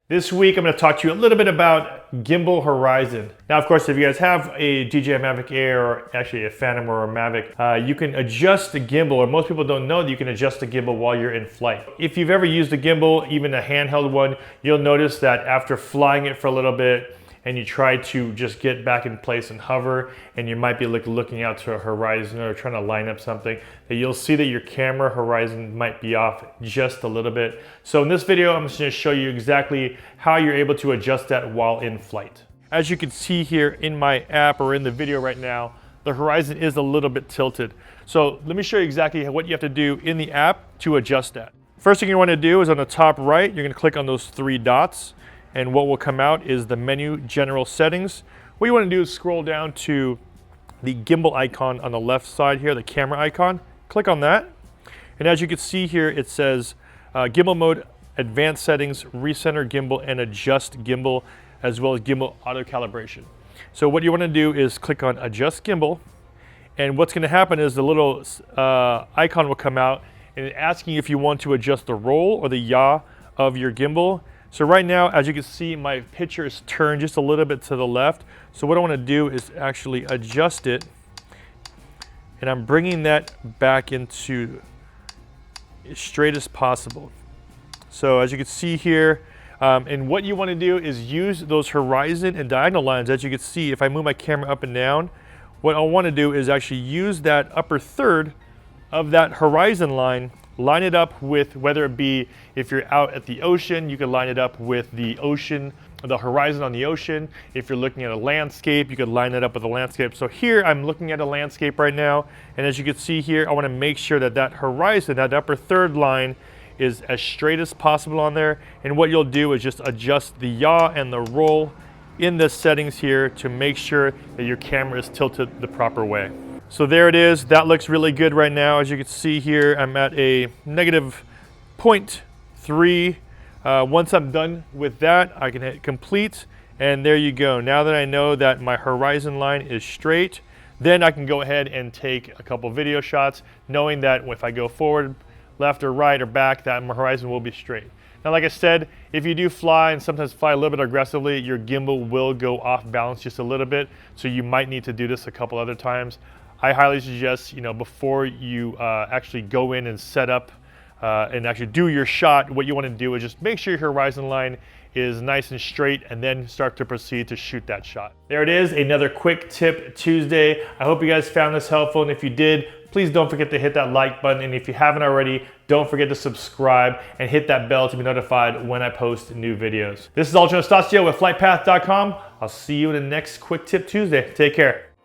This week, I'm going to talk to you a little bit about gimbal horizon. Now, of course, if you guys have a DJI Mavic Air or actually a Phantom or a Mavic, you can adjust the gimbal, or most people don't know that you can adjust the gimbal while you're in flight. If you've ever used a gimbal, even a handheld one, you'll notice that after flying it for a little bit, and you try to just get back in place and hover, and you might be looking out to a horizon or trying to line up something, that you'll see that your camera horizon might be off just a little bit. So in this video, I'm just gonna show you exactly how you're able to adjust that while in flight. As you can see here in my app or in the video right now, the horizon is a little bit tilted. So let me show you exactly what you have to do in the app to adjust that. First thing you wanna do is on the top right, you're gonna click on those three dots. And what will come out is the menu general settings. What you want to do is scroll down to the gimbal icon on the left side here, the camera icon. Click on that. And as you can see here, it says gimbal mode, advanced settings, recenter gimbal, and adjust gimbal, as well as gimbal auto calibration. So what you want to do is click on adjust gimbal. And what's going to happen is the little icon will come out and asking if you want to adjust the roll or the yaw of your gimbal. So right now, as you can see, my picture is turned just a little bit to the left. So what I want to do is actually adjust it. And I'm bringing that back into as straight as possible. So as you can see here, and what you want to do is use those horizon and diagonal lines. As you can see, if I move my camera up and down, what I want to do is actually use that upper third of that horizon line, line it up with, whether it be if you're out at the ocean, you can line it up with the ocean, the horizon on the ocean. If you're looking at a landscape, you could line it up with a landscape. So here I'm looking at a landscape right now, and as you can see here, I want to make sure that that horizon, that upper third line, is as straight as possible on there. And what you'll do is just adjust the yaw and the roll in the settings here to make sure that your camera is tilted the proper way. So there it is. That looks really good right now. As you can see here, I'm at a negative 0.3. Once I'm done with that, I can hit complete, and there you go. Now that I know that my horizon line is straight, then I can go ahead and take a couple video shots, knowing that if I go forward, left or right or back, that my horizon will be straight. Now, like I said, if you do fly and sometimes fly a little bit aggressively, your gimbal will go off balance just a little bit, so you might need to do this a couple other times. I highly suggest, before you actually go in and set up and actually do your shot, what you want to do is just make sure your horizon line is nice and straight, and then start to proceed to shoot that shot. There it is, another quick tip Tuesday. I hope you guys found this helpful, and if you did, please don't forget to hit that like button, and if you haven't already, don't forget to subscribe and hit that bell to be notified when I post new videos. This is Ultra Anastasio with FlytPath.com. I'll see you in the next Quick Tip Tuesday. Take care.